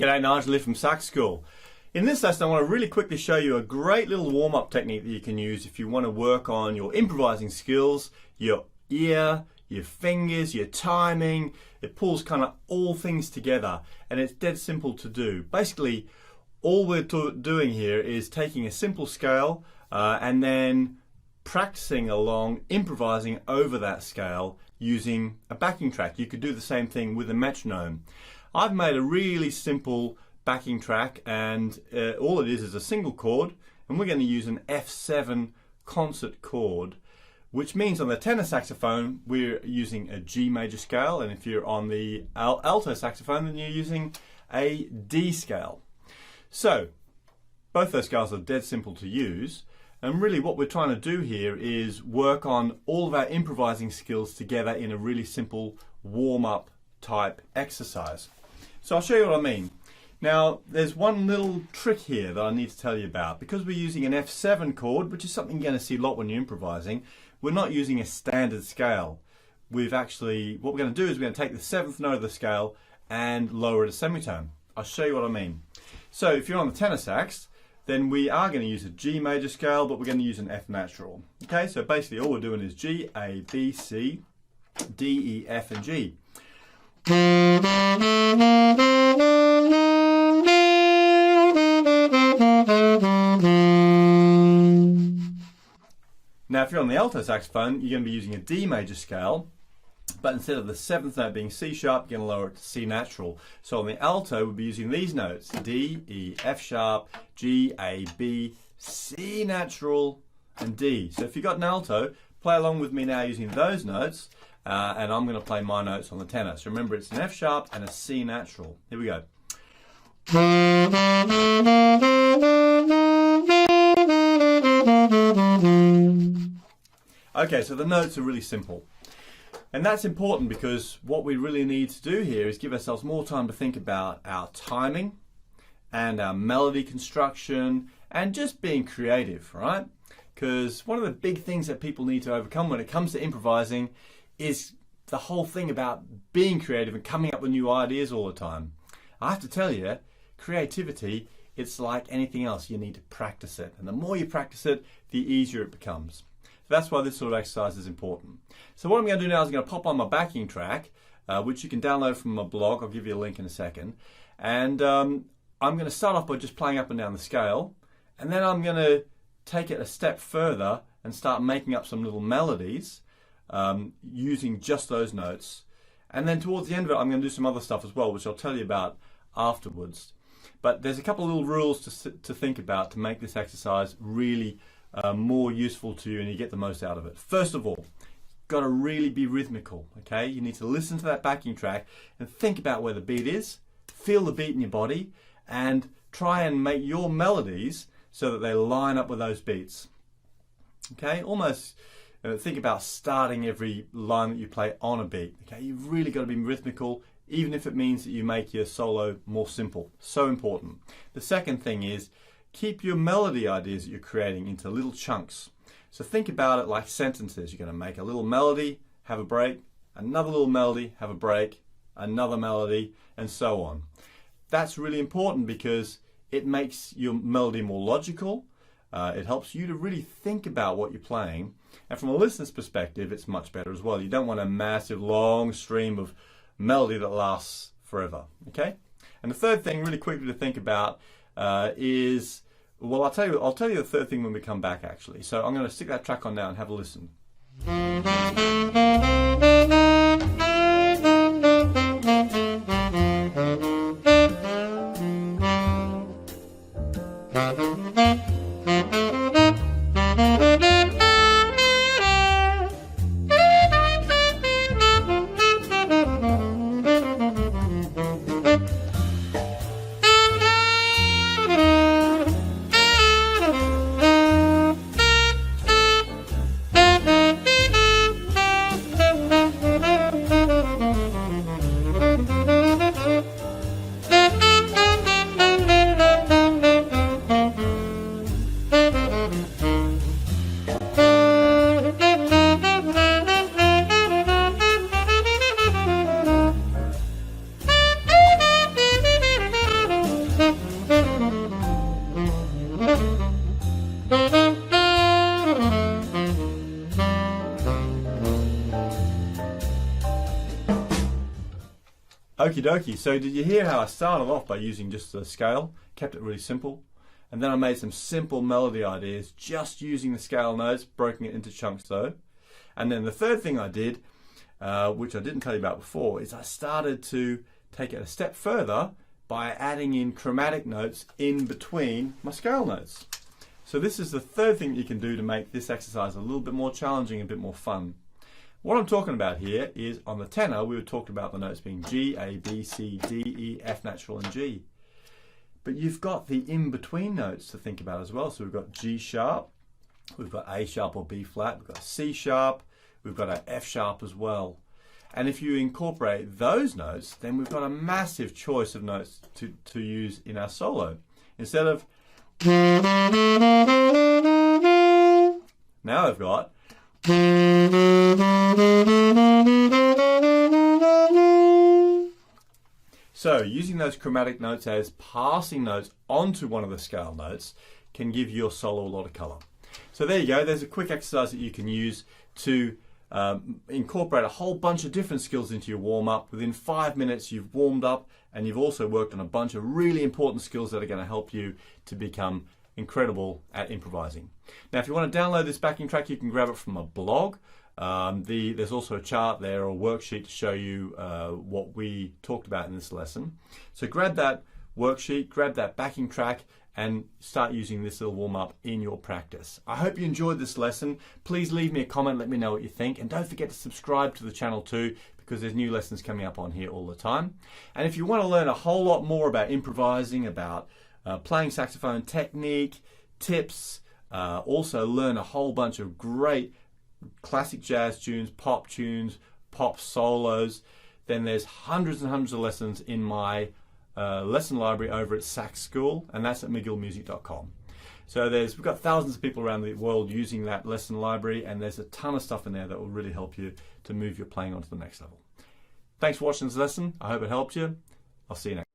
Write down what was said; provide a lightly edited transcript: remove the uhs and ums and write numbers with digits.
G'day, Nigel from Sax School. In this lesson I want to really quickly show you a great little warm-up technique that you can use if you want to work on your improvising skills, your ear, your fingers, your timing. It pulls kind of all things together and it's dead simple to do. Basically all we're doing here is taking a simple scale and then practicing along, improvising over that scale using a backing track. You could do the same thing with a metronome. I've made a really simple backing track and all it is a single chord, and we're going to use an F7 concert chord, which means on the tenor saxophone we're using a G major scale, and if you're on the alto saxophone then you're using a D scale. So both those scales are dead simple to use, and really what we're trying to do here is work on all of our improvising skills together in a really simple warm-up type exercise. So I'll show you what I mean. Now there's one little trick here that I need to tell you about. Because we're using an F7 chord, which is something you're going to see a lot when you're improvising, we're not using a standard scale. What we're going to do is we're going to take the 7th note of the scale and lower it a semitone. I'll show you what I mean. So if you're on the tenor sax, then we are going to use a G major scale, but we're going to use an F natural. Okay, so basically all we're doing is G, A, B, C, D, E, F and G. Now if you're on the alto saxophone, you're going to be using a D major scale, but instead of the 7th note being C sharp, you're going to lower it to C natural. So on the alto we'll be using these notes: D, E, F sharp, G, A, B, C natural and D. So if you've got an alto, play along with me now using those notes, and I'm going to play my notes on the tenor. So remember, it's an F sharp and a C natural. Here we go. Okay, so the notes are really simple. And that's important because what we really need to do here is give ourselves more time to think about our timing and our melody construction and just being creative, right? Because one of the big things that people need to overcome when it comes to improvising is the whole thing about being creative and coming up with new ideas all the time. I have to tell you, creativity, it's like anything else. You need to practice it. And the more you practice it, the easier it becomes. So that's why this sort of exercise is important. So what I'm going to do now is I'm going to pop on my backing track, which you can download from my blog. I'll give you a link in a second. And I'm going to start off by just playing up and down the scale. And then I'm going to take it a step further and start making up some little melodies using just those notes. And then towards the end of it, I'm going to do some other stuff as well, which I'll tell you about afterwards. But there's a couple of little rules to think about to make this exercise really more useful to you and you get the most out of it. First of all, you've got to really be rhythmical, okay? You need to listen to that backing track and think about where the beat is, feel the beat in your body, and try and make your melodies so that they line up with those beats. Okay, almost think about starting every line that you play on a beat. Okay, you've really got to be rhythmical, even if it means that you make your solo more simple. So important. The second thing is keep your melody ideas that you're creating into little chunks. So think about it like sentences. You're going to make a little melody, have a break, another little melody, have a break, another melody, and so on. That's really important because it makes your melody more logical. It helps you to really think about what you're playing. And from a listener's perspective, it's much better as well. You don't want a massive, long stream of melody that lasts forever. Okay? And the third thing, really quickly to think about, is, well, I'll tell you the third thing when we come back actually. So I'm going to stick that track on now and have a listen. Okie dokie. So did you hear how I started off by using just the scale, kept it really simple, and then I made some simple melody ideas just using the scale notes, broken it into chunks though. And then the third thing I did, which I didn't tell you about before, is I started to take it a step further by adding in chromatic notes in between my scale notes. So this is the third thing that you can do to make this exercise a little bit more challenging, a bit more fun. What I'm talking about here is on the tenor, we were talking about the notes being G, A, B, C, D, E, F natural and G. But you've got the in-between notes to think about as well. So we've got G sharp, we've got A sharp or B flat, we've got C sharp, we've got our F sharp as well. And if you incorporate those notes, then we've got a massive choice of notes to use in our solo. Instead of now I've got so using those chromatic notes as passing notes onto one of the scale notes can give your solo a lot of color. So there you go, there's a quick exercise that you can use to incorporate a whole bunch of different skills into your warm-up. Within 5 minutes you've warmed up and you've also worked on a bunch of really important skills that are going to help you to become incredible at improvising. Now if you want to download this backing track, you can grab it from a blog. There's also a chart there or a worksheet to show you what we talked about in this lesson. So grab that worksheet, grab that backing track and start using this little warm-up in your practice. I hope you enjoyed this lesson. Please leave me a comment, let me know what you think, and don't forget to subscribe to the channel too, because there's new lessons coming up on here all the time. And if you want to learn a whole lot more about improvising, about playing saxophone technique, tips, also learn a whole bunch of great classic jazz tunes, pop solos, then there's hundreds and hundreds of lessons in my lesson library over at Sax School, and that's at mcgillmusic.com. So we've got thousands of people around the world using that lesson library, and there's a ton of stuff in there that will really help you to move your playing on to the next level. Thanks for watching this lesson. I hope it helped you. I'll see you next time.